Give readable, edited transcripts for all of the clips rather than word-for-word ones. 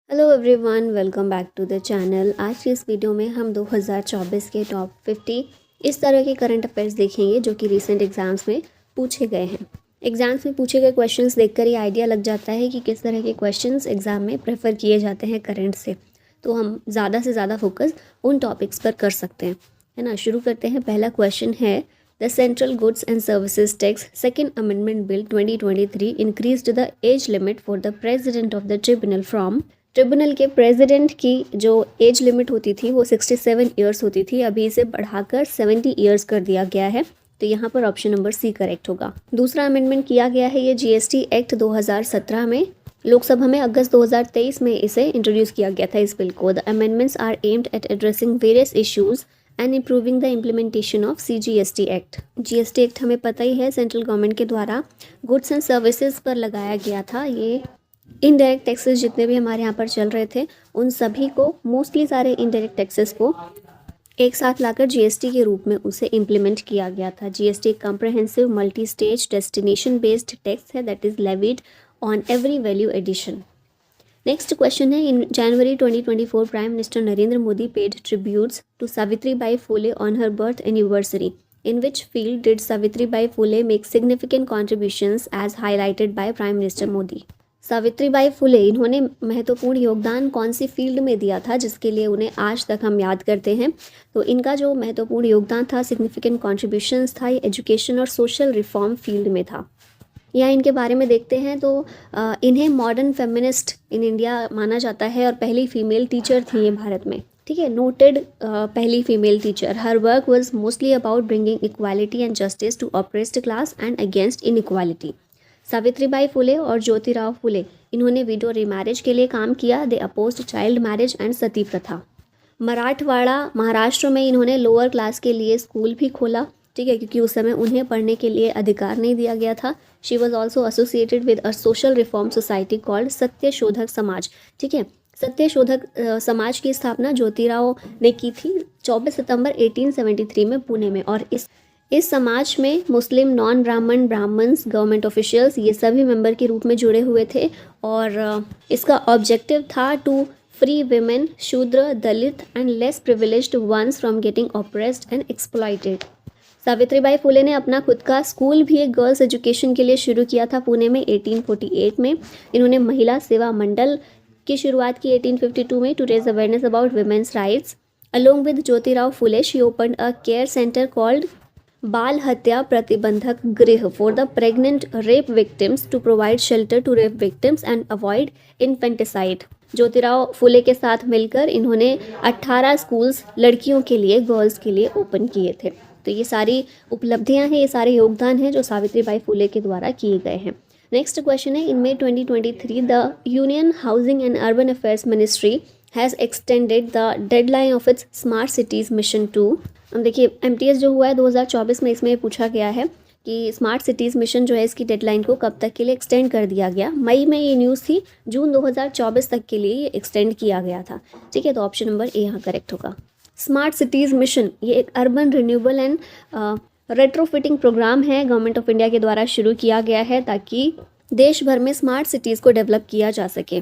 Hello everyone, welcome back to the channel. आज की इस वीडियो में हम 2024 के टॉप 50 इस तरह के करंट अफेयर्स देखेंगे जो कि रिसेंट एग्जाम्स में पूछे गए हैं। एग्जाम्स में पूछे गए क्वेश्चंस देखकर ही आइडिया लग जाता है कि किस तरह के क्वेश्चंस एग्ज़ाम में प्रेफर किए जाते हैं करंट से, तो हम ज़्यादा से ज़्यादा फोकस उन टॉपिक्स पर कर सकते हैं, है ना। शुरू करते हैं। पहला क्वेश्चन है, the central goods and services tax second amendment bill 2023 increased the age limit for the president of the tribunal from. Tribunal के प्रेसिडेंट की जो एज लिमिट होती थी वो 67 ईयर्स होती थी, अभी इसे बढ़ाकर 70 ईयर्स कर दिया गया है। तो यहाँ पर ऑप्शन नंबर सी करेक्ट होगा। दूसरा अमेंडमेंट किया गया है ये जीएसटी एक्ट 2017 में। लोकसभा में अगस्त 2023 में इसे इंट्रोड्यूस किया गया था इस बिल को। The amendments are aimed at addressing various issues and improving the implementation of CGST act. GST act हमें पता ही है, सेंट्रल गवर्नमेंट के द्वारा गुड्स एंड सर्विसेज पर लगाया गया था। ये इनडायरेक्ट टैक्सेस जितने भी हमारे यहाँ पर चल रहे थे उन सभी को, मोस्टली सारे इनडायरेक्ट टैक्सेस को एक साथ लाकर जीएसटी के रूप में उसे इम्प्लीमेंट किया गया था। जीएसटी एक comprehensive multi stage destination based tax है that is levied on every value addition. Next question है, in January 2024 prime minister Narendra Modi paid tributes to Savitribai Phule on her birth anniversary. In which field did Savitribai Phule make significant contributions as highlighted by Prime Minister Modi? Savitribai Phule इन्होंने महत्वपूर्ण योगदान कौन सी field में दिया था जिसके लिए उन्हें आज तक हम याद करते हैं? तो इनका जो महत्वपूर्ण योगदान था, सिग्निफिकेंट कॉन्ट्रीब्यूशंस था, ये एजुकेशन और सोशल रिफॉर्म फील्ड में था। यहाँ इनके बारे में देखते हैं तो इन्हें मॉडर्न फेमिनिस्ट इन इंडिया माना जाता है और पहली फीमेल टीचर थी ये भारत में, ठीक है, नोटेड पहली female teacher. Her work was mostly about bringing equality and justice to oppressed class and against inequality. Savitribai Phule और ज्योतिराव फुले इन्होंने विडो रीमैरिज के लिए काम किया। दे अपोज्ड चाइल्ड मैरिज एंड सती प्रथा। मराठवाड़ा महाराष्ट्र में इन्होंने लोअर क्लास के लिए स्कूल भी खोला, ठीक है, क्योंकि उस समय उन्हें पढ़ने के लिए अधिकार नहीं दिया गया था। She was also associated with a social reform society called Satyashodhak Samaj, ठीक है। सत्यशोधक समाज की स्थापना ज्योतिराव ने की थी 24 सितंबर 1873 में पुणे में। और इस समाज में मुस्लिम, नॉन ब्राह्मण, ब्राह्मण्स, गवर्नमेंट ऑफिशियल्स ये सभी मेंबर के रूप में जुड़े हुए थे। और इसका ऑब्जेक्टिव था to free women, Shudra, Dalit and less privileged ones from getting oppressed and exploited. Savitribai Phule ने अपना खुद का स्कूल भी एक गर्ल्स एजुकेशन के लिए शुरू किया था पुणे में 1848 में। इन्होंने महिला सेवा मंडल की शुरुआत की 1852 में to raise awareness about women's rights. Along with Jyotirao Phule she opened a care centre called Bal Hatya Pratibandhak Griha for the pregnant rape victims to provide shelter to rape victims and avoid infanticide. Jyotirao Phule के साथ मिलकर इन्होंने 18 स्कूल्स लड़कियों के लिए, गर्ल्स के लिए ओपन किए थे। तो ये सारी उपलब्धियां हैं, ये सारे योगदान हैं जो सावित्रीबाई फुले के द्वारा किए गए हैं। नेक्स्ट क्वेश्चन है, in May 2023 the union housing and urban affairs ministry has extended the deadline of its smart cities mission to. अब देखिए MTS जो हुआ है 2024 में, इसमें पूछा गया है कि स्मार्ट सिटीज़ मिशन जो है इसकी डेडलाइन को कब तक के लिए एक्सटेंड कर दिया गया। मई में ये न्यूज़ थी, जून 2024 तक के लिए ये एक्सटेंड किया गया था, ठीक है। तो ऑप्शन नंबर ए यहाँ करेक्ट होगा। स्मार्ट सिटीज़ मिशन ये एक urban renewable and retrofitting programme है, गवर्नमेंट ऑफ इंडिया के द्वारा शुरू किया गया है ताकि देश भर में स्मार्ट सिटीज़ को डेवलप किया जा सके।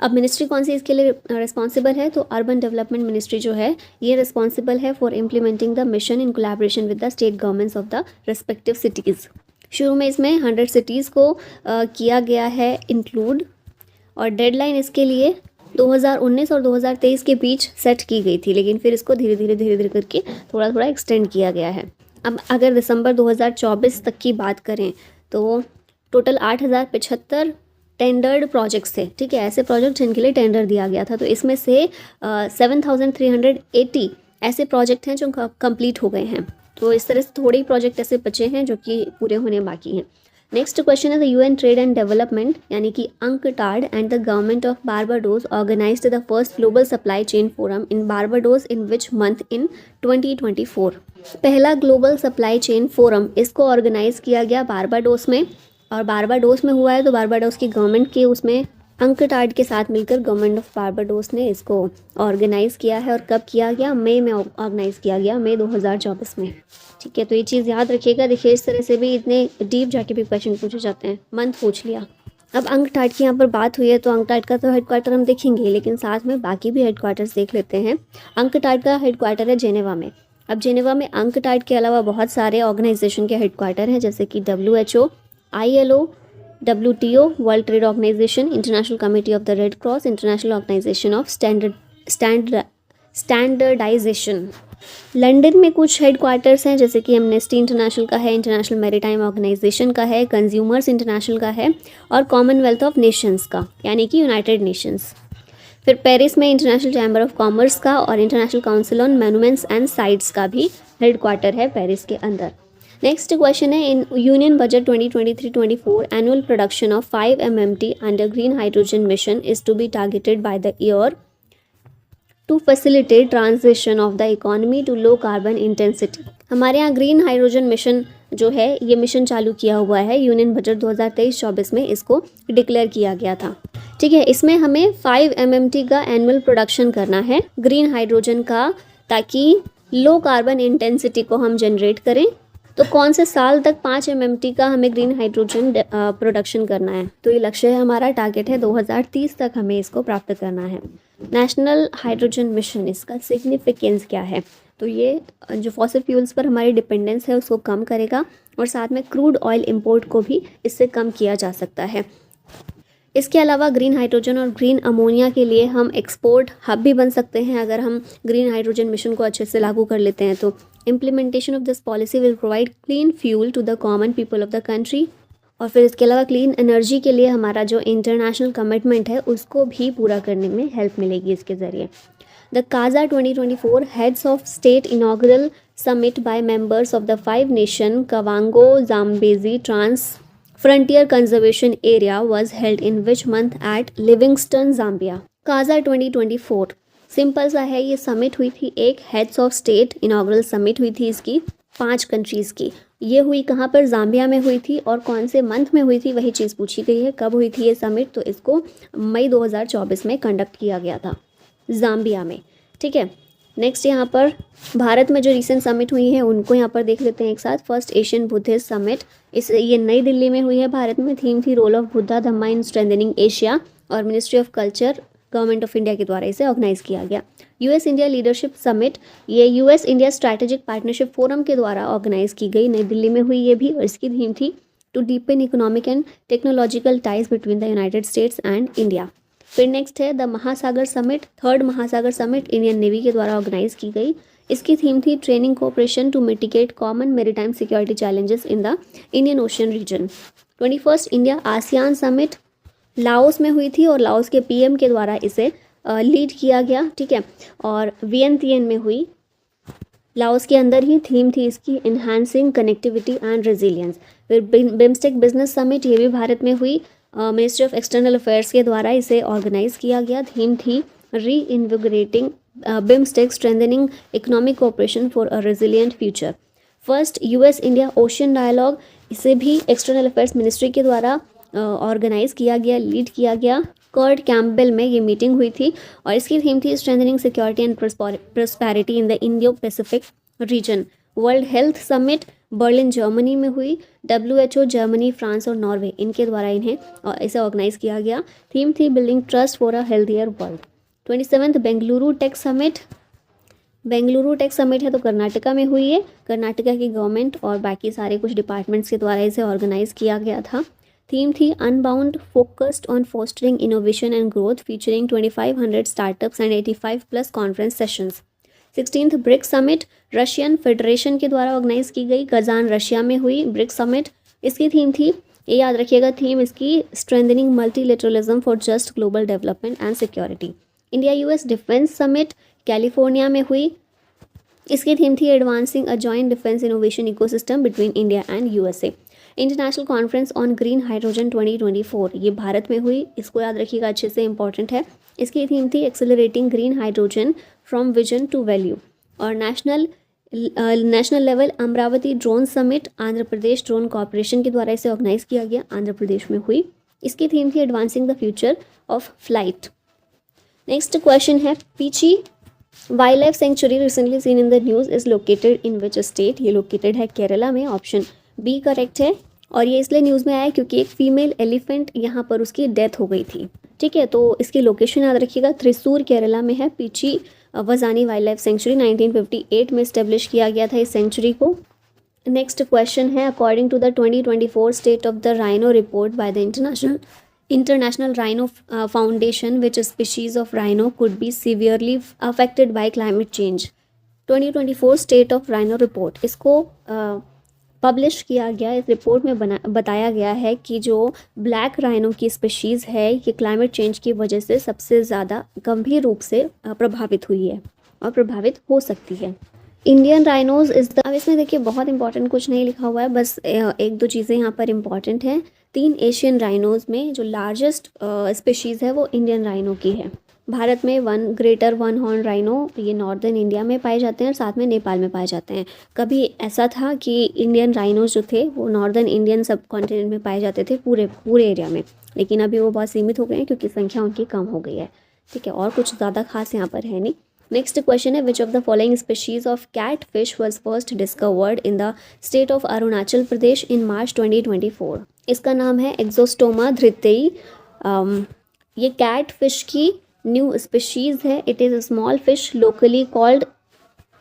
अब मिनिस्ट्री कौन सी इसके लिए रिस्पॉन्सिबल है? तो अर्बन डेवलपमेंट मिनिस्ट्री जो है ये रिस्पॉन्सिबल है for implementing the mission in collaboration with the state governments of the respective cities. शुरू में इसमें 100 सिटीज़ को किया गया है इंक्लूड, और डेडलाइन इसके लिए 2019 और 2023 के बीच सेट की गई थी, लेकिन फिर इसको धीरे धीरे करके थोड़ा थोड़ा एक्सटेंड किया गया है। अब अगर दिसंबर 2024 तक की बात करें तो टोटल 8075 टेंडर्ड प्रोजेक्ट्स थे, ठीक है, ऐसे प्रोजेक्ट जिनके लिए टेंडर दिया गया था। तो इसमें से 7380 ऐसे प्रोजेक्ट हैं जो कंप्लीट हो गए हैं। तो इस तरह से थोड़े ही प्रोजेक्ट ऐसे बचे हैं जो कि पूरे होने बाकी हैं। नेक्स्ट क्वेश्चन है, the UN trade and development यानी कि UNCTAD and the government of Barbados organised the first global supply chain forum in Barbados in which month in 2024। पहला ग्लोबल सप्लाई चेन फोरम इसको ऑर्गेनाइज किया गया Barbados में, और Barbados में हुआ है तो बारबाडोस की गवर्नमेंट के उसमें UNCTAD के साथ मिलकर गवर्नमेंट ऑफ बारबाडोस ने इसको ऑर्गेनाइज़ किया है। और कब किया गया? मई में ऑर्गेनाइज़ किया गया, मई 2024 में, ठीक है। तो ये चीज़ याद रखिएगा। देखिए इस तरह से भी इतने डीप जाके भी क्वेश्चन पूछे जाते हैं। मंथ पूछ लिया, अब अंकटाड की यहाँ पर बात हुई है तो अंकटाड का तो हेडक्वार्टर हम देखेंगे, लेकिन साथ में बाकी भी हेडक्वार्टर्स देख लेते हैं। अंकटाड का हेडक्वार्टर है जेनेवा में। अब जेनेवा में अंकटाड के अलावा बहुत सारे ऑर्गेनाइजेशन के हेडक्वार्टर हैं, जैसे कि WHO, ILO, WTO, world trade organization, international committee of the red cross, international organization of standardization. London में कुछ हेडक्वार्टर्स हैं, जैसे कि एमनेस्टी इंटरनेशनल का है, इंटरनेशनल मैरीटाइम ऑर्गेनाइजेशन का है, कंज्यूमर्स इंटरनेशनल का है, और कॉमनवेल्थ ऑफ नेशंस का, यानी कि यूनाइटेड नेशंस। फिर पेरिस में इंटरनेशनल चैम्बर ऑफ कॉमर्स का और international council on monuments and sites का भी हेडक्वार्टर है पेरिस के अंदर। नेक्स्ट क्वेश्चन है, in union budget 2023-24 annual production of 5 MMT under green hydrogen mission is to be targeted by the year to facilitate transition of the economy to low carbon intensity. हमारे यहाँ green hydrogen mission जो है ये mission चालू किया हुआ है, union budget 2023-24 में इसको डिक्लेयर किया गया था। ठीक है, इसमें हमें 5 MMT का एनुअल प्रोडक्शन करना है ग्रीन हाइड्रोजन का, ताकि लो कार्बन इंटेंसिटी को हम जनरेट करें। तो कौन से साल तक 5 MMT का हमें ग्रीन हाइड्रोजन प्रोडक्शन करना है? तो ये लक्ष्य है हमारा, टारगेट है 2030 तक हमें इसको प्राप्त करना है। नेशनल हाइड्रोजन मिशन, इसका सिग्निफिकेंस क्या है? तो ये जो फॉसिल फ्यूल्स पर हमारी डिपेंडेंस है उसको कम करेगा, और साथ में क्रूड ऑयल इंपोर्ट को भी इससे कम किया जा सकता है। इसके अलावा ग्रीन हाइड्रोजन और ग्रीन अमोनिया के लिए हम एक्सपोर्ट हब भी बन सकते हैं, अगर हम ग्रीन हाइड्रोजन मिशन को अच्छे से लागू कर लेते हैं तो। Implementation of this policy will provide clean fuel to the common people of the country. और फिर इसके अलावा क्लीन एनर्जी के लिए हमारा जो इंटरनेशनल कमिटमेंट है उसको भी पूरा करने में हेल्प मिलेगी इसके ज़रिए। The KAZA 2024 heads of state inaugural summit by members of the 5 nation Kavango Zambezi trans frontier conservation area was held in which month at Livingstone Zambia. KAZA 2024 simple सा है, ये समिट हुई थी, एक heads of state inaugural summit हुई थी इसकी 5 countries की। ये हुई कहाँ पर? ज़ाम्बिया में हुई थी, और कौन से मंथ में हुई थी वही चीज़ पूछी गई है, कब हुई थी ये समिट? तो इसको मई 2024 में कंडक्ट किया गया था ज़ाम्बिया में। ठीक है, नेक्स्ट यहाँ पर भारत में जो रिसेंट समिट हुई है उनको यहाँ पर देख लेते हैं एक साथ। फर्स्ट एशियन बुद्धिस्ट समिट, ये नई दिल्ली में हुई है भारत में। थीम थी role of Buddha Dhamma in strengthening Asia, और ministry of culture government of India के द्वारा इसे ऑर्गेनाइज किया गया। US इंडिया लीडरशिप समिट, ये US India strategic partnership forum के द्वारा ऑर्गेनाइज की गई, नई दिल्ली में हुई ये भी, और इसकी थीम थी to deepen economic and technological ties between the United States and India. फिर नेक्स्ट है the Mahasagar summit, third Mahasagar summit Indian navy के द्वारा ऑर्गेनाइज की गई। इसकी थीम थी training cooperation to mitigate common maritime security challenges in the Indian Ocean region. 21st India ASEAN summit Laos में हुई थी, और लाओस के PM के द्वारा इसे लीड किया गया। ठीक है, और वियंतियन में हुई, लाओस के अंदर ही। थीम थी इसकी इन्हांसिंग कनेक्टिविटी एंड रेजिलियंस। फिर बिम्स्टेक बिजनेस समिट, ये भी भारत में हुई, मिनिस्ट्री ऑफ एक्सटर्नल अफेयर्स के द्वारा इसे ऑर्गेनाइज किया गया। थीम थी reinvigorating BIMSTEC strengthening economic cooperation for a resilient future. First US India ocean dialogue, इसे भी एक्सटर्नल अफेयर्स मिनिस्ट्री के द्वारा ऑर्गेनाइज किया गया, लीड किया गया। कर्ट कैम्पबेल में ये मीटिंग हुई थी, और इसकी थीम थी strengthening security and prosperity in the Indo Pacific region. World health summit Berlin Germany में हुई, WHO जर्मनी, फ्रांस और नॉर्वे इनके द्वारा इसे ऑर्गेनाइज किया गया। थीम थी building trust for a healthier world. 27th Bengaluru tech summit, Bengaluru tech summit है तो कर्नाटका में हुई है, कर्नाटका की गवर्नमेंट और बाकी सारे कुछ डिपार्टमेंट्स के द्वारा इसे ऑर्गेनाइज किया गया था। थीम थी unbound focused on fostering innovation and growth featuring 2500 startups and 85+ conference sessions. 16th BRICS summit Russian federation के द्वारा ऑर्गेनाइज की गई, कजान रशिया में हुई ब्रिक्स समिट। इसकी थीम थी, ये याद रखिएगा थीम इसकी, strengthening multilateralism for just global development and security. India US defence summit California में हुई, इसकी थीम थी advancing a joint defence innovation ecosystem between India and USA। International conference on green hydrogen 2024, ये भारत में हुई, इसको याद रखिएगा अच्छे से, इंपॉर्टेंट है। इसकी थीम थी accelerating green hydrogen from vision to value. और national level Amaravati drone summit Andhra Pradesh drone corporation के द्वारा इसे ऑर्गेनाइज किया गया, आंध्र प्रदेश में हुई। इसकी थीम थी advancing the future of flight. Next question है, Peechi wild life sanctuary recently seen in the news is located in which state? ये लोकेटेड है केरला में, ऑप्शन B करेक्ट है। और ये इसलिए न्यूज़ में आया क्योंकि एक फीमेल एलिफेंट यहाँ पर उसकी डेथ हो गई थी। ठीक है, तो इसकी लोकेशन याद रखिएगा, त्रिशूर केरला में है। Peechi Vazhani wild life sanctuary 1958 में इस्टेब्लिश किया गया था इस सेंचुरी को। नेक्स्ट क्वेश्चन है, according to the 2024 state of the rhino report by the international rhino foundation, which species of rhino could be severely affected by climate change. 2024 state of rhino report, इसको publish किया गया। इस report में बताया गया है कि जो ब्लैक राइनो की स्पीशीज़ है ये क्लाइमेट चेंज की वजह से सबसे ज़्यादा गंभीर रूप से प्रभावित हुई है और प्रभावित हो सकती है। इंडियन राइनोज इज़ द, अब इसमें देखिए बहुत इंपॉर्टेंट कुछ नहीं लिखा हुआ है, बस एक दो चीज़ें यहाँ पर इंपॉर्टेंट हैं। 3 एशियन राइनोज में जो लार्जेस्ट स्पीशीज़ है वो इंडियन राइनो की है। भारत में ग्रेटर वन हॉर्न राइनो ये नॉर्दर्न इंडिया में पाए जाते हैं और साथ में नेपाल में पाए जाते हैं। कभी ऐसा था कि इंडियन राइनोज जो थे वो नॉर्दर्न इंडियन सब कॉन्टिनेंट में पाए जाते थे पूरे एरिया में, लेकिन अभी वो बहुत सीमित हो गए हैं क्योंकि संख्या उनकी कम हो गई है। ठीक है, और कुछ ज़्यादा खास यहाँ पर है नहीं। नेक्स्ट क्वेश्चन है, which of the following species of cat fish was first discovered in the state of Arunachal Pradesh in March 2024। इसका नाम है एक्सोस्टोमा धृतेई। ये कैट फिश की न्यू स्पीशीज है। It is a small fish locally called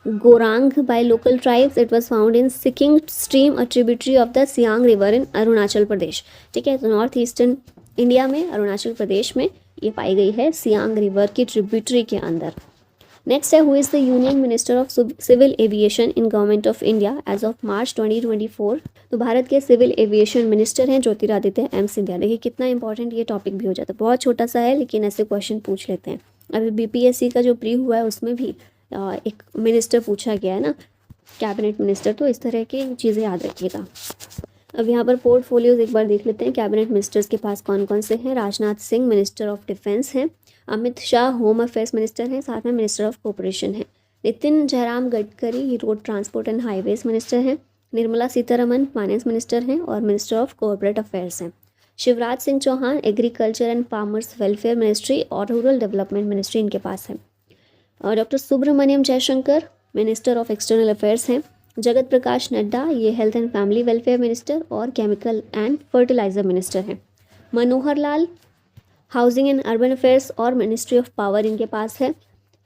Gorang by local tribes. It was found in Siking stream, a tributary of the Siang river in Arunachal Pradesh. ठीक है, तो north eastern India में अरुणाचल प्रदेश में ये पाई गई है सियांग रिवर की ट्रिब्यूटरी के अंदर। नेक्स्ट है, who is the union minister of civil aviation in government of India as of March 2024। तो भारत के सिविल एविएशन मिनिस्टर हैं ज्योतिरादित्य एम सिंधिया। देखिए कितना इंपॉर्टेंट ये टॉपिक भी हो जाता है, बहुत छोटा सा है लेकिन ऐसे क्वेश्चन पूछ लेते हैं। अभी बीपीएससी का जो प्री हुआ है उसमें भी एक मिनिस्टर पूछा गया है ना, कैबिनेट मिनिस्टर, तो इस तरह की चीज़ें याद रखिएगा। अब यहाँ पर पोर्टफोलियोज एक बार देख लेते हैं। कैबिनेट मिनिस्टर्स के पास कौन कौन से हैं। Rajnath Singh minister of defence हैं, Amit Shah home affairs minister हैं, साथ में मिनिस्टर ऑफ कॉरपोरेशन है। Nitin Jairam Gadkari road transport and highways minister हैं। निर्मला सीतारमन फाइनेंस मिनिस्टर हैं और मिनिस्टर ऑफ कॉर्पोरेट अफेयर्स हैं। Shivraj Singh Chouhan agriculture and farmers welfare ministry और रूरल डेवलपमेंट मिनिस्ट्री इनके पास है। और doctor Subrahmanyam Jaishankar minister of external affairs हैं। जगत प्रकाश नड्डा ये health and family welfare minister और केमिकल एंड फर्टिलाइजर मिनिस्टर हैं। Manohar Lal housing and urban affairs और मिनिस्ट्री ऑफ पावर इनके पास है।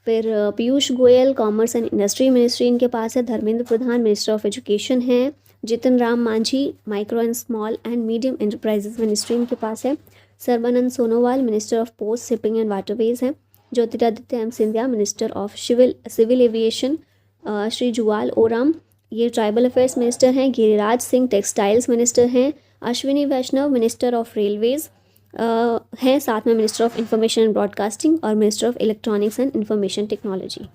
फिर Piyush Goyal commerce and industry ministry इनके पास है। Dharmendra Pradhan minister of education हैं। Jitin Ram Manjhi micro and small and medium enterprises ministry इनके पास है। Sarbananda Sonowal minister of ports shipping and waterways हैं। Jyotiraditya M Scindia minister of civil aviation. Shri Jual Oram ये ट्राइबल अफेयर्स मिनिस्टर हैं। गिरिराज सिंह टेक्सटाइल्स मिनिस्टर हैं। Ashwini Vaishnaw minister of railways हैं, साथ में minister of information and broadcasting और minister of electronics and information technology.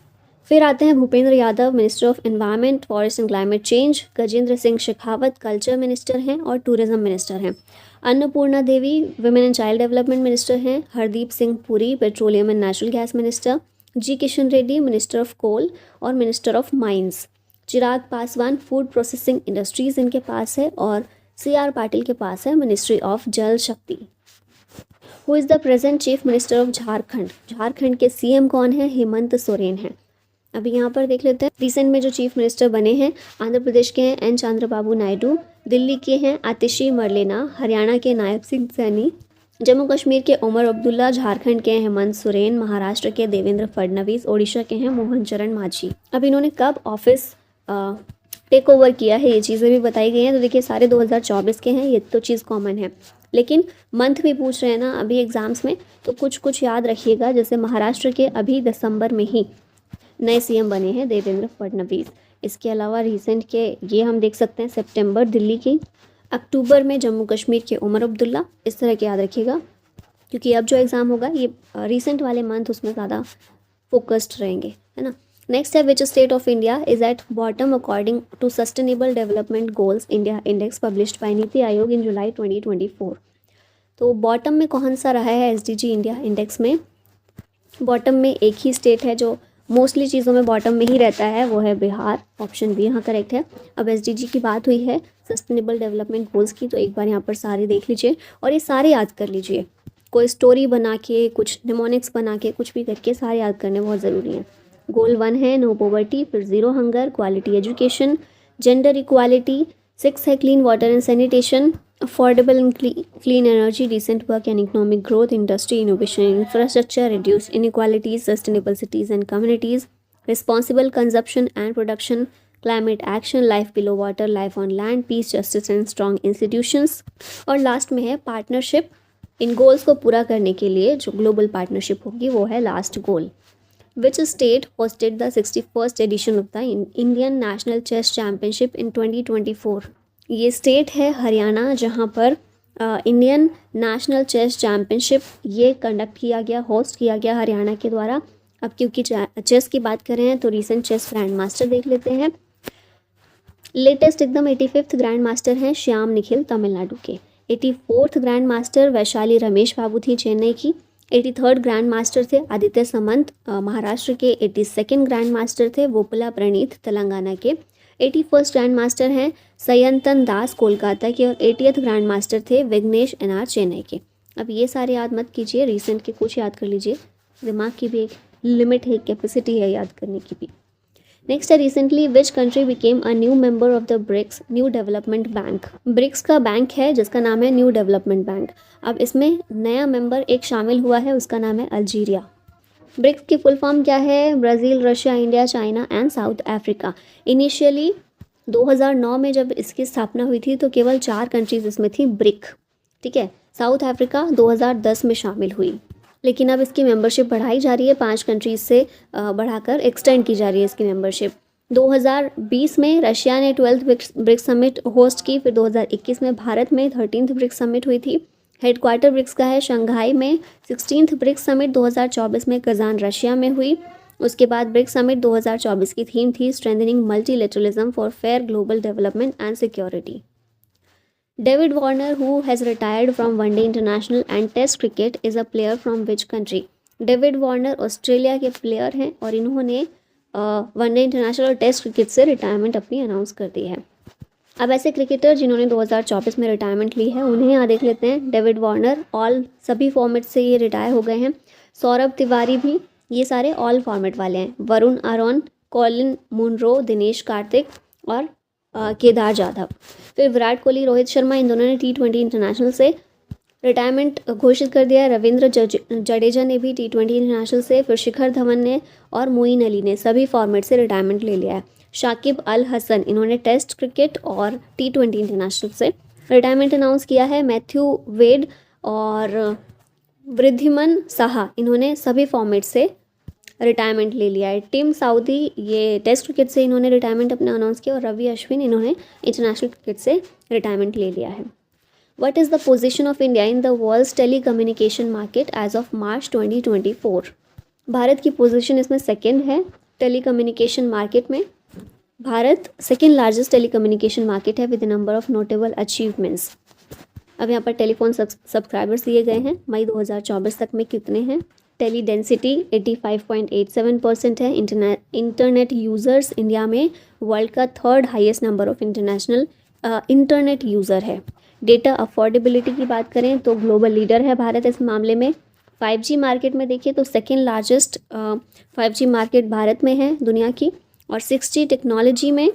फिर आते हैं Bhupender Yadav minister of environment forest and climate change. Gajendra Singh Shekhawat culture minister हैं और टूरिज्म मिनिस्टर हैं। Annapurna Devi women and child development minister हैं। Hardeep Singh Puri petroleum and natural gas minister. G Kishan Reddy minister of coal और minister of mines. Chirag Paswan food processing industries इनके पास है और CR Patil के पास है मिनिस्ट्री ऑफ जल शक्ति। Who is the present chief minister of Jharkhand. Jharkhand के CM कौन है। हेमंत सोरेन हैं। अभी यहाँ पर देख लेते हैं रिसेंट में जो चीफ मिनिस्टर बने हैं। आंध्र प्रदेश के हैं N चंद्रबाबू नायडू। दिल्ली के हैं आतिशी मरलेना। हरियाणा के नायब सिंह सैनी। जम्मू कश्मीर के उमर अब्दुल्ला। झारखंड के हेमंत सोरेन। महाराष्ट्र के देवेंद्र फडणवीस। ओडिशा के हैं मोहन चरण मांझी। अब इन्होंने कब ऑफिस टेक ओवर किया है ये चीज़ें भी बताई गई हैं। तो देखिए सारे 2024 के हैं, ये तो चीज़ कॉमन है, लेकिन मंथ भी पूछ रहे हैं ना अभी एग्ज़ाम्स में, तो कुछ कुछ याद रखिएगा। जैसे महाराष्ट्र के अभी दिसंबर में ही नए CM बने हैं देवेंद्र फडणवीस। इसके अलावा रिसेंट के ये हम देख सकते हैं सितंबर दिल्ली की, अक्टूबर में जम्मू कश्मीर के उमर अब्दुल्ला। इस तरह के याद रखिएगा क्योंकि अब जो एग्ज़ाम होगा ये रिसेंट वाले मंथ उसमें ज़्यादा फोकस्ड रहेंगे, है ना। नेक्स्ट है, which state of India is at bottom according to sustainable development goals India index published by NITI Aayog इन जुलाई 2024। तो बॉटम में कौन सा रहा है SDG इंडिया इंडेक्स में। बॉटम में एक ही स्टेट है जो मोस्टली चीज़ों में बॉटम में ही रहता है, वो है बिहार। ऑप्शन बी यहाँ करेक्ट है। अब SDG की बात हुई है सस्टेनेबल डेवलपमेंट गोल्स की, तो एक बार यहाँ पर सारे देख लीजिए और ये सारे याद कर लीजिए। कोई स्टोरी बना के, कुछ निमोनिक्स बना के, कुछ भी करके सारे याद करने बहुत ज़रूरी है। गोल 1 है नो पॉवर्टी, फिर 0 hunger, quality education, gender equality, 6 है clean water and sanitation, affordable and clean energy, decent work and economic growth, industry, innovation, infrastructure, reduce inequalities, sustainable cities and communities, responsible consumption and production, climate action, life below water, life on land, peace, justice and strong institutions. और last में है partnership. इन goals को पूरा करने के लिए जो global partnership होगी वो है last goal. Which state hosted the 61st edition of the Indian national chess championship in 2024? ये स्टेट है हरियाणा, जहाँ पर इंडियन नेशनल चेस चैम्पियनशिप ये कंडक्ट किया गया, होस्ट किया गया हरियाणा के द्वारा। अब क्योंकि चेस की बात कर रहे हैं तो रिसेंट चेस ग्रैंड मास्टर देख लेते हैं। लेटेस्ट एकदम 85th ग्रैंड मास्टर हैं श्याम निखिल तमिलनाडु के। 84th grand master Vaishali Ramesh Babu थी चेन्नई की। 83rd ग्रैंड मास्टर थे आदित्य समंत महाराष्ट्र के। 82nd ग्रैंड मास्टर थे वोपला प्रणीत तेलंगाना के। 81st ग्रैंड मास्टर हैं सयंतन दास कोलकाता के। और 80th ग्रैंड मास्टर थे विघ्नेश एनआर चेन्नई के। अब ये सारे याद मत कीजिए, रिसेंट के कुछ याद कर लीजिए। दिमाग की भी एक लिमिट है, कैपेसिटी है याद करने की भी। नेक्स्ट है recently which country became a new member of the BRICS new development bank? BRICS का बैंक है जिसका नाम है न्यू डेवलपमेंट बैंक। अब इसमें नया मेंबर एक शामिल हुआ है, उसका नाम है अल्जीरिया। ब्रिक्स की फुल फॉर्म क्या है? Brazil, Russia, India, China and south Africa. Initially 2009 में जब इसकी स्थापना हुई थी तो केवल 4 कंट्रीज इसमें थी ब्रिक, ठीक है। साउथ अफ्रीका 2010 में शामिल हुई, लेकिन अब इसकी मेंबरशिप बढ़ाई जा रही है, 5 कंट्रीज से बढ़ाकर एक्सटेंड की जा रही है इसकी मेंबरशिप। 2020 में रशिया ने 12th ब्रिक्स समिट होस्ट की। फिर 2021 में भारत में 13th ब्रिक्स समिट हुई थी। हेडक्वार्टर ब्रिक्स का है शंघाई में। 16th ब्रिक्स समिट 2024 में कजान रशिया में हुई। उसके बाद ब्रिक्स समिट 2024 की थीम थी strengthening multilateralism for fair global development and security. David Warner, who has retired from one-day international and test cricket, is a player from which country? David Warner Australia के player हैं और इन्होंने one day international और test cricket से retirement अपनी announce कर दी है। अब ऐसे क्रिकेटर जिन्होंने 2024 में रिटायरमेंट ली है उन्हें यहाँ देख लेते हैं। डेविड वार्नर ऑल सभी फॉर्मेट से ये रिटायर हो गए हैं। सौरभ तिवारी भी, ये सारे ऑल फॉर्मेट वाले हैं। वरुण आरोन, कॉलिन मुनरो, दिनेश कार्तिक और केदार जाधव। फिर विराट कोहली, रोहित शर्मा, इन दोनों ने T20 इंटरनेशनल से रिटायरमेंट घोषित कर दिया है। रविंद्र जडेजा ने भी T20 इंटरनेशनल से। फिर शिखर धवन ने और मोइन अली ने सभी फॉर्मेट से रिटायरमेंट ले लिया है। शाकिब अल हसन, इन्होंने टेस्ट क्रिकेट और T20 इंटरनेशनल से रिटायरमेंट अनाउंस किया है। मैथ्यू वेड और वृद्धिमन साहा, इन्होंने सभी फॉर्मेट से रिटायरमेंट ले लिया है। टिम साउदी, ये टेस्ट क्रिकेट से इन्होंने रिटायरमेंट अपना अनाउंस किया। और रवि अश्विन, इन्होंने इंटरनेशनल क्रिकेट से रिटायरमेंट ले लिया है। What is the position of India in the world's telecommunication market as of March 2024? Bharat की पोजीशन इसमें सेकेंड है टेली कम्युनिकेशन मार्केट में। Bharat second largest telecommunication market है with number of notable achievements. अब यहाँ पर टेलीफोन सब्सक्राइबर्स दिए गए हैं। मई 2024 तक में कितने हैं? टेली डेंसिटी 85.87% है। इंटरनेट यूज़र्स इंडिया में वर्ल्ड का 3rd highest number of international internet user है। डेटा अफोर्डेबिलिटी की बात करें तो ग्लोबल लीडर है भारत इस मामले में। 5G मार्केट में देखिए तो second largest 5G market Bharat में है दुनिया की। और 6G टेक्नोलॉजी में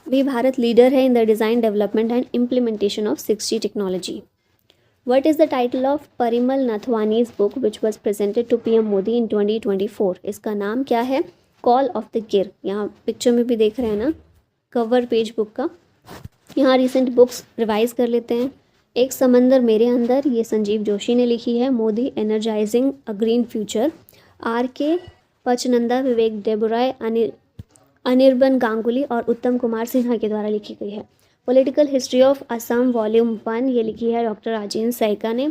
भी भारत लीडर है in the design, development and implementation of 6G technology. What is the title of Parimal Nathwani's book which was presented to PM Modi in 2024? इसका नाम क्या है? कॉल ऑफ द गिर। यहाँ पिक्चर में भी देख रहे हैं ना कवर पेज बुक का। यहाँ रिसेंट बुक्स रिवाइज कर लेते हैं। एक समंदर मेरे अंदर, ये संजीव जोशी ने लिखी है। मोदी एनर्जाइजिंग अ ग्रीन फ्यूचर, RK पचनंदा, विवेक डेबराय, अनिर्बन गांगुली और उत्तम कुमार सिन्हा के द्वारा लिखी गई है। Political history of Assam volume 1, ये लिखी है डॉक्टर राजेंद्र सैका ने।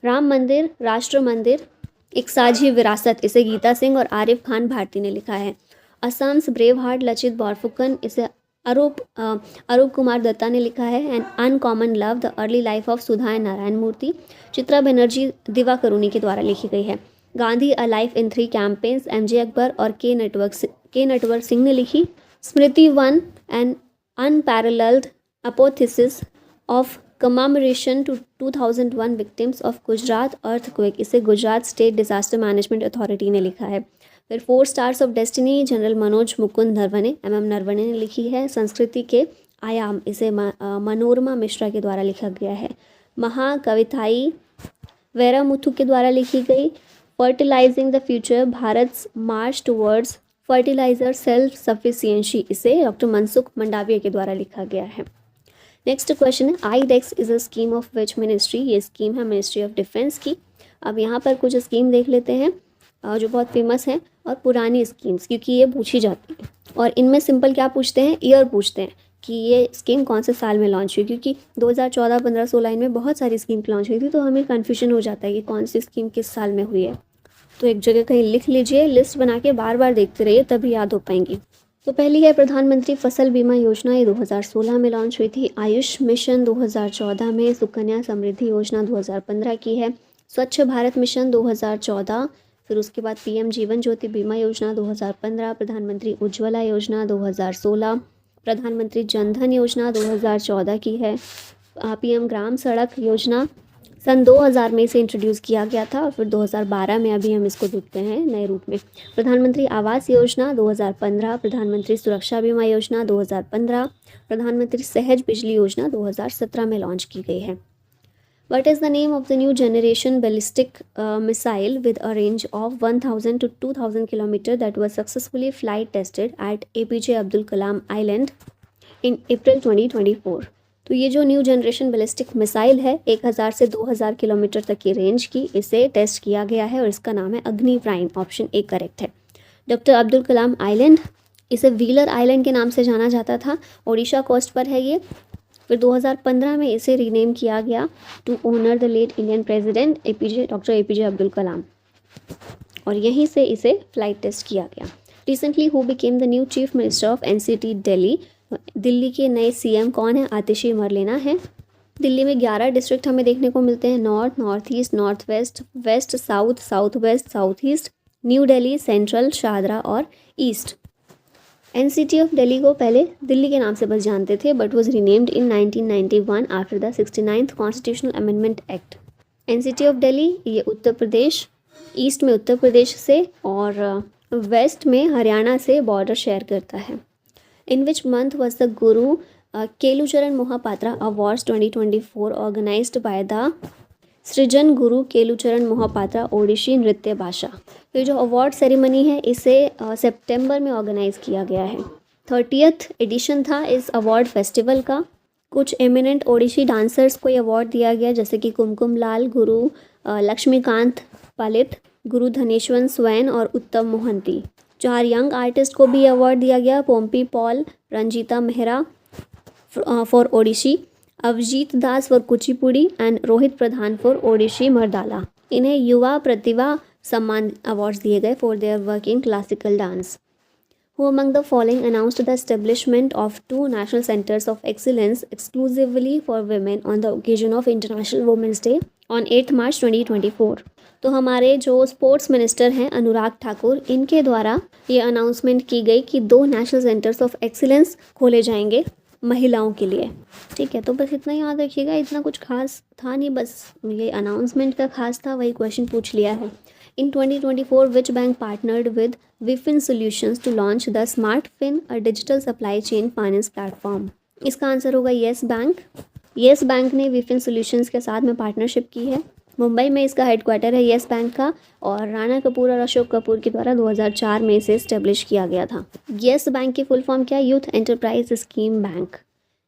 राम मंदिर, राष्ट्र मंदिर, एक साझी विरासत, इसे गीता सिंह और आरिफ खान भारती ने लिखा है। असम्स ब्रेव हार्ट, लचित बोरफुकन, इसे अरूप कुमार दत्ता ने लिखा है। And uncommon love, the early life of Sudha and Narayana Murthy, Chitra Banerjee Divakaruni के द्वारा लिखी गई है। Gandhi a life in 3 campaigns, MJ Akbar और के नटवर सिंह ने लिखी। Smriti 1, an unparalleled apotheosis of commemoration to 2001 victims of Gujarat earthquake, इसे Gujarat state disaster management authority ने लिखा है। फिर 4 stars of destiny, general Manoj Mukund Naravane, MM Naravane ने लिखी है। संस्कृति के आयाम इसे मनोरमा मिश्रा के द्वारा लिखा गया है। महाकविताई वैरामुथु के द्वारा लिखी गई। Fertilizing the future Bharat march towards fertilizer self sufficiency इसे डॉक्टर मनसुख मंडाविया के द्वारा लिखा गया है। नेक्स्ट क्वेश्चन है iDEX is a scheme of which ministry. ये स्कीम है मिनिस्ट्री ऑफ डिफेंस की। अब यहाँ पर कुछ स्कीम देख लेते हैं जो बहुत फेमस है और पुरानी स्कीम्स, क्योंकि ये पूछी जाती है और इनमें सिंपल क्या पूछते हैं, ईयर पूछते हैं कि ये स्कीम कौन से साल में लॉन्च हुई, क्योंकि 2014, 15, 16 इनमें बहुत सारी स्कीम लॉन्च हुई थी, तो हमें कन्फ्यूजन हो जाता है कि कौन सी स्कीम किस साल में हुई है। तो एक जगह कहीं लिख लीजिए, लिस्ट बना के बार बार देखते रहिए, तभी याद हो पाएंगी। तो पहली है प्रधानमंत्री फसल बीमा योजना, ये 2016 में लॉन्च हुई थी। आयुष मिशन 2014 में। सुकन्या समृद्धि योजना 2015 की है। स्वच्छ भारत मिशन 2014, फिर उसके बाद पीएम जीवन ज्योति बीमा योजना 2015, प्रधानमंत्री उज्ज्वला योजना 2016, प्रधानमंत्री जनधन योजना 2014 की है। पीएम ग्राम सड़क योजना सन 2000 में इसे इंट्रोड्यूस किया गया था और फिर 2012 में अभी हम इसको देखते हैं नए रूप में। प्रधानमंत्री आवास योजना 2015, प्रधानमंत्री सुरक्षा बीमा योजना 2015, प्रधानमंत्री सहज बिजली योजना 2017 में लॉन्च की गई है। What is the name of the new generation ballistic missile with a range of 1000 to 2000 km that was successfully flight tested at APJ Abdul Kalam Island in April 2024? तो ये जो न्यू जनरेशन बैलिस्टिक मिसाइल है 1000 से 2000 kilometre तक की range की, इसे test किया गया है और इसका नाम है अग्नि प्राइम। ऑप्शन ए करेक्ट है। डॉक्टर अब्दुल कलाम आइलैंड, इसे व्हीलर आइलैंड के नाम से जाना जाता था, ओडिशा कोस्ट पर है ये। फिर 2015 में इसे रीनेम किया गया to honour the late Indian president doctor APJ Abdul Kalam, और यहीं से इसे फ्लाइट टेस्ट किया गया। Recently who became the new chief minister of NCT Delhi. Delhi के नए सीएम कौन है? आतिशी मरलेना है। दिल्ली में 11 डिस्ट्रिक्ट हमें देखने को मिलते हैं, north, north east, north west, west south, south west, south east, new Delhi, central, Shahdara और ईस्ट। एनसीटी ऑफ दिल्ली को पहले दिल्ली के नाम से बस जानते थे, but was renamed in 1991 after the 69th constitutional amendment act. NCT of Delhi ये उत्तर प्रदेश, ईस्ट में उत्तर प्रदेश से और वेस्ट में हरियाणा से बॉर्डर शेयर करता है। In which month was the Guru Kelucharan Mohapatra awards 2024 organized by the Srjan Guru Kelucharan Mohapatra Odissi नृत्य भाषा। ये जो अवार्ड सेरेमनी है इसे सितंबर में ऑर्गेनाइज किया गया है। 30th एडिशन था इस अवार्ड फेस्टिवल का। कुछ एमिनेंट ओडिशी डांसर्स को ये अवार्ड दिया गया, जैसे कि कुमकुम लाल, गुरु लक्ष्मीकांत पालित, गुरु धनेश्वर स्वैन और उत्तम मोहंती। 4 यंग आर्टिस्ट को भी अवार्ड दिया गया, Pompi Paul, Ranjeeta Mehra for Odissi, Avijit Das for Kuchipudi and Rohit Pradhan for Odissi Mardala. इन्हें युवा प्रतिभा सम्मान अवार्ड्स दिए गए for their work in classical dance. Who among the following announced the establishment of 2 national centers of excellence exclusively for women on the occasion of International Women's Day on 8 March 2024? तो हमारे जो sports minister हैं अनुराग ठाकुर, इनके द्वारा ये announcement की गई कि 2 नेशनल सेंटर्स ऑफ एक्सीलेंस खोले जाएंगे महिलाओं के लिए। ठीक है, तो बस इतना याद रखिएगा, इतना कुछ खास था नहीं, बस ये अनाउंसमेंट का खास था, वही क्वेश्चन पूछ लिया है। In 2024, which bank partnered with Wifin Solutions to launch the SmartFin, a digital supply chain finance platform? इसका आंसर होगा येस बैंक। येस बैंक ने विफिन सॉल्यूशंस के साथ में पार्टनरशिप की है। मुंबई में इसका हेडक्वार्टर है येस बैंक का, और राणा कपूर और अशोक कपूर के द्वारा 2004 में इसे इस्टेब्लिश किया गया था। येस बैंक की फुल फॉर्म क्या है? Youth enterprise scheme bank.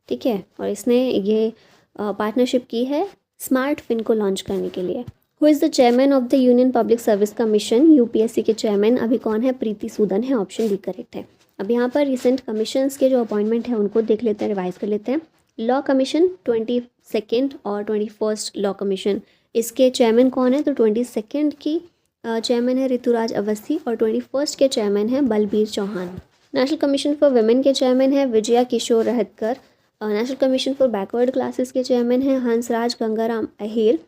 ठीक है, और इसने ये पार्टनरशिप की है स्मार्टफिन को लॉन्च करने के लिए। Who is the chairman of the union public service commission? UPSC के चेयरमैन अभी कौन है? प्रीति सूदन है। ऑप्शन डी करेक्ट है। अब यहाँ पर रिसेंट कमीशंस के जो अपॉइंटमेंट है उनको देख लेते हैं, रिवाइज कर लेते हैं। लॉ कमीशन 22nd और 21st लॉ कमीशन, इसके चेयरमैन कौन है? तो 22nd की चेयरमैन है ऋतुराज अवस्थी और 21st के चेयरमैन है Balbir Chauhan. National commission for women के चेयरमैन है Vijaya Kishore Rahatkar. National commission for backward classes के चेयरमैन है Hansraj Gangaram Ahir.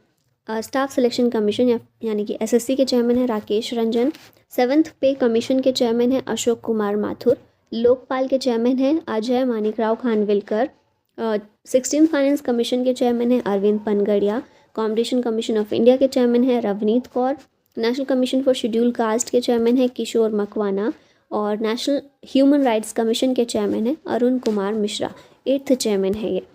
Staff selection commission यानी कि एसएससी के चेयरमैन है राकेश रंजन। 7th पे कमीशन के चेयरमैन है अशोक कुमार माथुर। लोकपाल के चेयरमैन है Ajay Manikrao Khanwilkar. 16th finance commission के चेयरमैन है Arvind Panagariya. Competition commission of India के चेयरमैन है Ravneet Kaur. National commission for schedule caste के चेयरमैन है किशोर मकवाना, और नेशनल ह्यूमन राइट्स कमीशन के चेयरमैन है अरुण कुमार मिश्रा। 8th चेयरमैन है ये।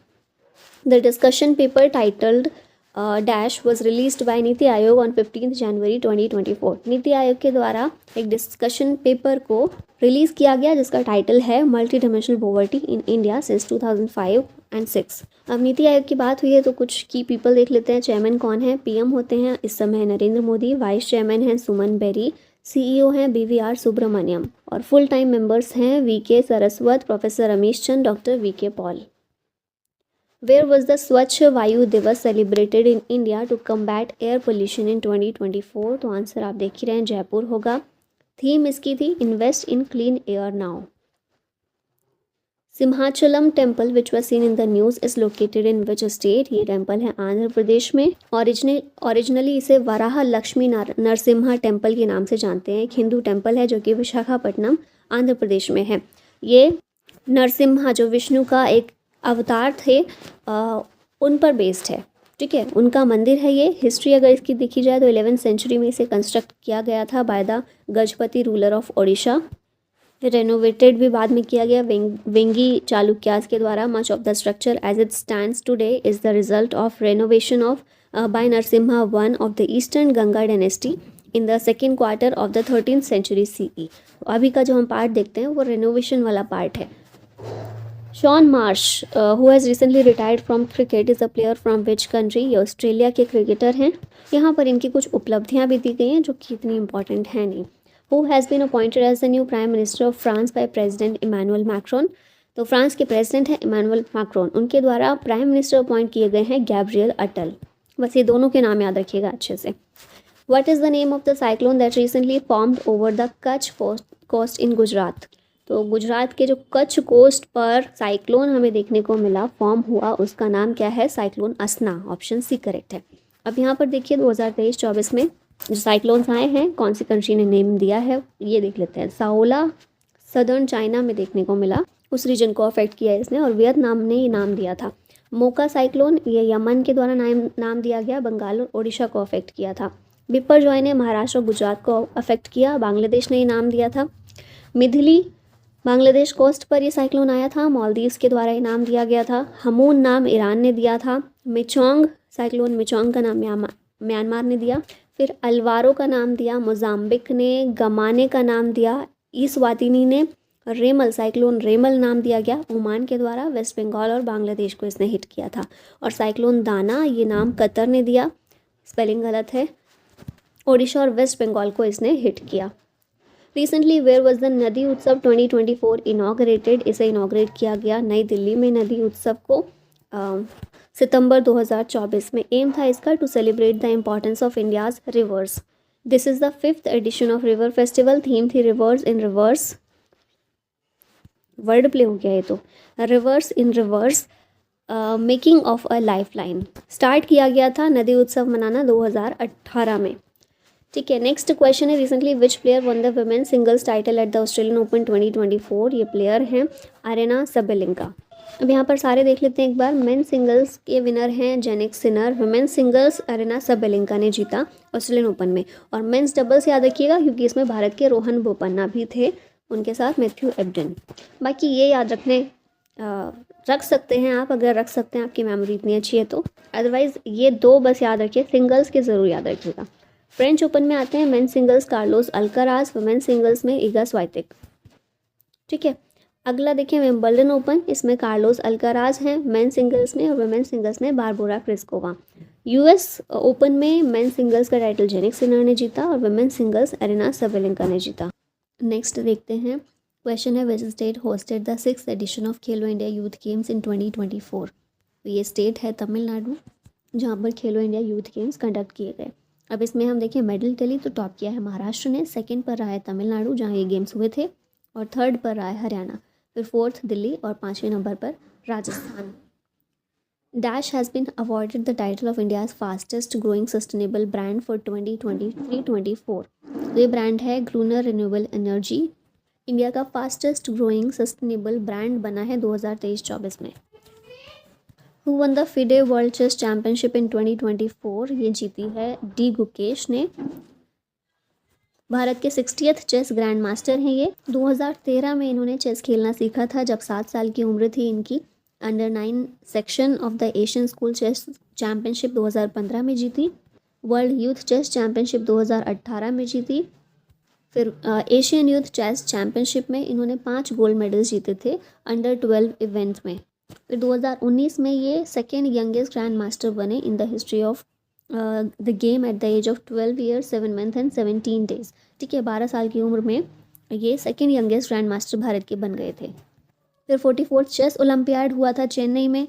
The discussion paper titled dash was released by NITI Aayog on 15 जनवरी 2024। नीति आयोग के द्वारा एक डिस्कशन पेपर को रिलीज़ किया गया जिसका टाइटल है multi dimensional poverty in India since 2005 and 6। अब नीति आयोग की बात हुई है तो कुछ की पीपल देख लेते हैं। चेयरमैन कौन है? पीएम होते हैं इस समय नरेंद्र मोदी, वाइस चेयरमैन हैं सुमन बेरी, सीईओ हैं बीवीआर सुब्रमण्यम और फुल टाइम मेंबर्स हैं VK Saraswat, professor Ramesh Chand, doctor VK Paul. Where was the Swachh Vayu Diwas celebrated in India to combat air pollution in 2024? तो आंसर आप देख ही रहे हैं, जयपुर होगा। थीम इसकी थी invest in clean air now. Simhachalam temple which was seen in the news is located in which state? ये temple है आंध्र प्रदेश में। ओरिजिनली इसे वराह लक्ष्मी नरसिम्हा टेम्पल के नाम से जानते हैं। एक हिंदू टेम्पल है जो कि विशाखापट्टनम आंध्र प्रदेश में है। ये नरसिम्हा जो विष्णु का एक अवतार थे उन पर बेस्ड है, ठीक है, उनका मंदिर है ये। हिस्ट्री अगर इसकी देखी जाए तो 11th सेंचुरी में इसे कंस्ट्रक्ट किया गया था by the Gajapati ruler of Odisha. Renovated भी बाद में किया गया वेंगी चालुक्यास के द्वारा। Much of the structure as it stands today is the result of renovation of by Narasimha one of the eastern Ganga dynasty in the second quarter of the 13th century CE। अभी का जो हम पार्ट देखते हैं वो रेनोवेशन वाला part है। Shaun Marsh who has recently retired from cricket is a player from which country? ये ऑस्ट्रेलिया के क्रिकेटर हैं। यहाँ पर इनकी कुछ उपलब्धियाँ भी दी गई हैं जो कि इतनी इंपॉर्टेंट हैं नहीं। Who has been appointed as the new Prime Minister of France by President Emmanuel Macron? तो फ्रांस के प्रेसिडेंट हैं इमानुअल मैक्रोन, उनके द्वारा प्राइम मिनिस्टर अपॉइंट किए गए हैं गैब्रियल अटल। बस ये दोनों के नाम याद रखिएगा अच्छे से। What is the name of the cyclone that recently formed over the Kutch coast in Gujarat? तो गुजरात के जो कच्छ कोस्ट पर साइक्लोन हमें देखने को मिला, फॉर्म हुआ, उसका नाम क्या है? साइक्लोन असना। ऑप्शन सी करेक्ट है। अब यहाँ पर देखिए 2023-24 में जो साइक्लोन्स आए हैं कौन सी कंट्री ने नेम दिया है ये देख लेते हैं। साओला सदर्न चाइना में देखने को मिला, उस रीजन को अफेक्ट किया इसने, और वियतनाम ने ये नाम दिया था। मोका साइक्लोन ये यमन के द्वारा नाम दिया गया, बंगाल और ओडिशा को अफेक्ट किया था। बिपरजॉय ने महाराष्ट्र और गुजरात को अफेक्ट किया, बांग्लादेश ने ये नाम दिया था। मिथिली बांग्लादेश कोस्ट पर ये साइक्लोन आया था, मालदीव्स के द्वारा ये नाम दिया गया था। हमून नाम ईरान ने दिया था। मिचोंग साइक्लोन मिचोंग का नाम म्यांमार ने दिया। फिर अलवारो का नाम दिया मोजाम्बिक ने, गमाने का नाम दिया ईस्वातिनी ने, रेमल साइक्लोन रेमल नाम दिया गया ओमान के द्वारा, वेस्ट बंगाल और बांग्लादेश को इसने हिट किया था। और साइक्लोन दाना ये नाम कतर ने दिया, स्पेलिंग गलत है, ओडिशा और वेस्ट बंगाल को इसने हिट किया। रिसेंटली वेयर वॉज द नदी उत्सव 2024 इनाग्रेटेड? इसे इनाग्रेट किया गया नई दिल्ली में नदी उत्सव को सितंबर 2024 में। एम था इसका to celebrate the importance of India's rivers. This is the 5th edition of river festival. Theme थी rivers in rivers, word play हो गया ये तो, rivers in rivers making of a life line. Start किया गया था नदी उत्सव मनाना 2018 में, ठीक है। नेक्स्ट क्वेश्चन है recently which player one the women singles title at the Australian open 2024? ये प्लेयर हैं अरेना सबेलिंका। अब यहाँ पर सारे देख लेते हैं एक बार। मेन सिंगल्स के विनर हैं Jannik Sinner, women singles Aryna Sabalenka ने जीता ऑस्ट्रेलियन ओपन में। और मेंस डबल्स याद रखिएगा क्योंकि इसमें भारत के रोहन बोपन्ना भी थे, उनके साथ मैथ्यू एब्डन। बाकी ये याद रख सकते हैं आप, अगर रख सकते हैं, आपकी मेमोरी इतनी अच्छी है तो। अदरवाइज़ ये दो बस याद रखिए, सिंगल्स के ज़रूर याद रखिएगा। फ्रेंच ओपन में आते हैं main singles Carlos Alcaraz, women singles में इगा स्वाइटेक, ठीक है। अगला देखें विंबलडन ओपन, इसमें कार्लोस अल्काराज हैं मेन सिंगल्स में और वुमेन सिंगल्स में बारबोरा क्रिस्कोवा। यूएस ओपन में मेन सिंगल्स का टाइटल जेनिक सिनर ने जीता और वुमेन सिंगल्स अरेना सबेलिंका ने जीता। नेक्स्ट देखते हैं क्वेश्चन है which state hosted the 6th edition of Khelo India youth games in 2024? ये स्टेट है तमिलनाडु जहाँ पर खेलो इंडिया यूथ गेम्स कंडक्ट किए गए। अब इसमें हम देखें मेडल टैली तो टॉप किया है महाराष्ट्र ने, सेकंड पर रहा है तमिलनाडु जहाँ ये गेम्स हुए थे, और थर्ड पर रहा है हरियाणा, फिर 4th दिल्ली और 5वें नंबर पर Rajasthan. Dash has been awarded the title of India's fastest growing sustainable brand for 2023-24। ये ब्रांड है ग्रूनर रिन्यूएबल एनर्जी, इंडिया का फास्टेस्ट ग्रोइंग सस्टेनेबल ब्रांड बना है 2023-24 में। Who won the FIDE world chess championship in 2024? ये जीती है डी गुकेश ने। भारत के 60th चेस ग्रैंड मास्टर हैं ये। 2013 में इन्होंने चेस खेलना सीखा था जब 7 साल की उम्र थी इनकी। Under 9 section of the Asian school chess championship 2015 में जीती। वर्ल्ड यूथ चेस चैम्पियनशिप 2018 में जीती। फिर एशियन यूथ चेस चैम्पियनशिप में इन्होंने 5 गोल्ड मेडल्स जीते थे अंडर 12 इवेंट में। फिर 2019 में ये सेकेंड यंगेस्ट ग्रैंड मास्टर बने in the history of the game at the age of 12 years 7 month and 17 days. ठीक है, 12 साल की उम्र में ये second youngest grand master Bharat के बन गए थे। फिर 44th चेस ओलंपियाड हुआ था चेन्नई में,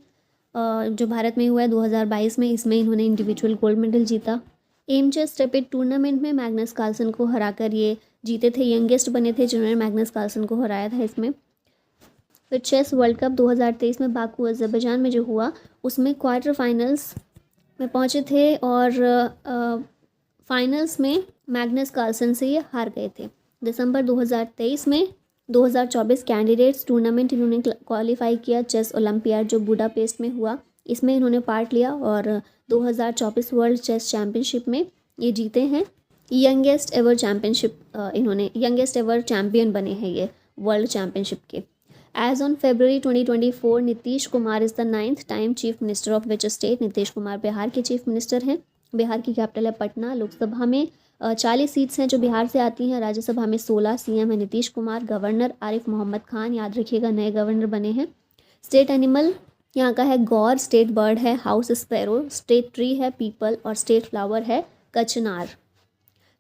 जो भारत में हुआ है 2022 में। इसमें इन्होंने इंडिविजुअल गोल्ड मेडल जीता। एम चेस रैपिड टूर्नामेंट में मैग्नस कार्लसन को हराकर ये जीते थे, यंगेस्ट बने थे जिन्होंने मैग्नस कार्लसन को हराया था इसमें। फिर चेस वर्ल्ड कप 2023 में बाकू अज़रबैजान में जो हुआ उसमें क्वार्टर फाइनल्स में पहुंचे थे और फाइनल्स में मैग्नस कार्लसन से ये हार गए थे। दिसंबर 2023 में 2024 कैंडिडेट्स टूर्नामेंट इन्होंने क्वालिफाई किया, चेस ओलंपियाड जो बुडापेस्ट में हुआ इसमें इन्होंने पार्ट लिया और 2024 वर्ल्ड चेस चैम्पियनशिप में ये जीते हैं। यंगेस्ट एवर चैम्पियनशिप इन्होंने यंगेस्ट एवर चैम्पियन बने हैं ये वर्ल्ड चैम्पियनशिप के। As on February 2024 Nitish Kumar is the 9th time chief minister of which state. Nitish Kumar Bihar के चीफ मिनिस्टर हैं। बिहार की कैपिटल है पटना। लोकसभा में 40 सीट्स हैं जो बिहार से आती हैं। राज्यसभा में 16। सीएम है नीतीश कुमार। गवर्नर आरिफ मोहम्मद खान, याद रखिएगा, नए गवर्नर बने हैं। स्टेट एनिमल यहाँ का है गौर। स्टेट बर्ड है हाउस स्पैरो। स्टेट ट्री है पीपल और स्टेट फ्लावर है कचनार।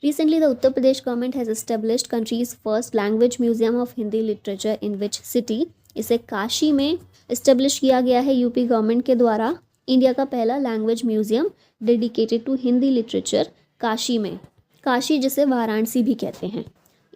Recently, the Uttar Pradesh government has established country's first language museum of Hindi literature in which city? इसे काशी में इस्टेब्लिश किया गया है यूपी गवर्नमेंट के द्वारा। इंडिया का पहला language museum dedicated to Hindi literature Kashi में। काशी जिसे वाराणसी भी कहते हैं।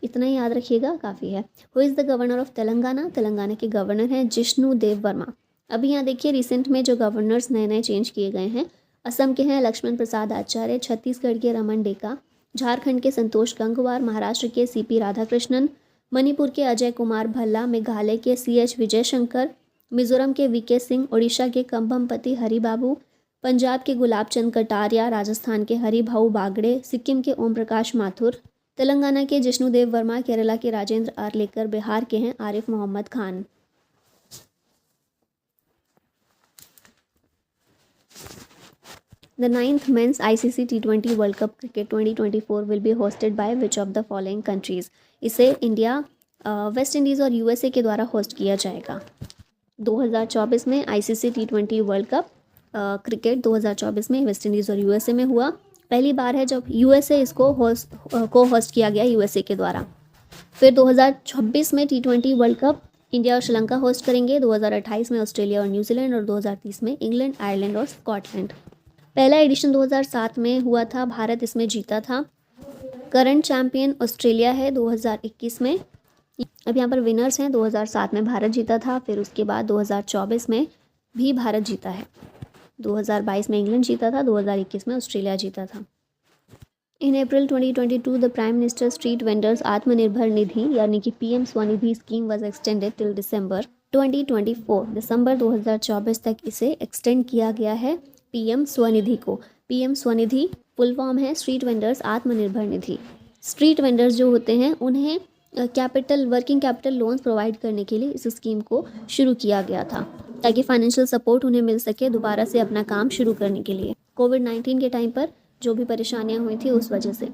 इतना ही याद रखिएगा, काफ़ी है। Who is the governor of Telangana? Telangana के गवर्नर हैं जिष्णु देव वर्मा। अभी यहाँ देखिए रिसेंट में जो गवर्नर्स नए नए चेंज किए गए हैं, असम के हैं लक्ष्मण प्रसाद आचार्य, छत्तीसगढ़ के रमन डेका, झारखंड के संतोष गंगवार, महाराष्ट्र के सीपी राधाकृष्णन, मणिपुर के अजय कुमार भल्ला, मेघालय के CH विजय शंकर, मिजोरम के VK सिंह, उड़ीसा के कंभमपति हरिबाबू, पंजाब के गुलाब चंद कटारिया, राजस्थान के हरिभाऊ बागड़े, सिक्किम के ओम प्रकाश माथुर, तेलंगाना के जिष्णुदेव वर्मा, केरला के राजेंद्र आर्लेकर, बिहार के हैं Arif Mohammad Khan. The 9th Men's ICC T20 World Cup Cricket 2024 will be hosted by which of the following countries? इसे इंडिया, वेस्ट इंडीज़ और USA के द्वारा होस्ट किया जाएगा। 2024 में ICC T20 world cup cricket 2024 में वेस्ट इंडीज़ और USA में हुआ। पहली बार है जब USA इसको होस्ट किया गया USA के द्वारा। फिर 2026 में T20 वर्ल्ड कप इंडिया और श्रीलंका होस्ट करेंगे। 2028 में ऑस्ट्रेलिया और न्यूजीलैंड और 2030 में इंग्लैंड, आयरलैंड और स्कॉटलैंड। पहला एडिशन 2007 में हुआ था, भारत इसमें जीता था। करंट चैम्पियन ऑस्ट्रेलिया है 2021 में। अब यहाँ पर विनर्स हैं। 2007 में भारत जीता था, फिर उसके बाद 2024 में भी भारत जीता है। 2022 में इंग्लैंड जीता था, 2021 में ऑस्ट्रेलिया जीता था। इन अप्रैल 2022 the prime minister street vendors Atmanirbhar Nidhi यानी कि PM Svanidhi scheme was extended till दिसंबर 2024। दिसंबर 2024 तक इसे एक्सटेंड किया गया है PM स्वनिधि को। PM स्वनिधि फुल फॉर्म है street vendors Atmanirbhar Nidhi. Street vendors जो होते हैं उन्हें वर्किंग कैपिटल लोन्स प्रोवाइड करने के लिए इस स्कीम को शुरू किया गया था ताकि फाइनेंशियल सपोर्ट उन्हें मिल सके दोबारा से अपना काम शुरू करने के लिए, कोविड-19 के टाइम पर जो भी परेशानियां हुई थी उस वजह से।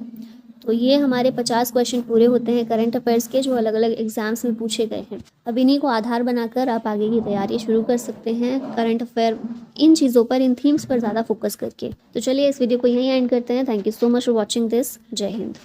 तो ये हमारे 50 क्वेश्चन पूरे होते हैं करंट अफेयर्स के, जो अलग अलग एग्जाम्स में पूछे गए हैं। अब इन्हीं को आधार बनाकर आप आगे की तैयारी शुरू कर सकते हैं करंट अफेयर, इन चीज़ों पर, इन थीम्स पर ज़्यादा फोकस करके। तो चलिए इस वीडियो को यहीं एंड करते हैं। Thank you so much for watching this. जय हिंद।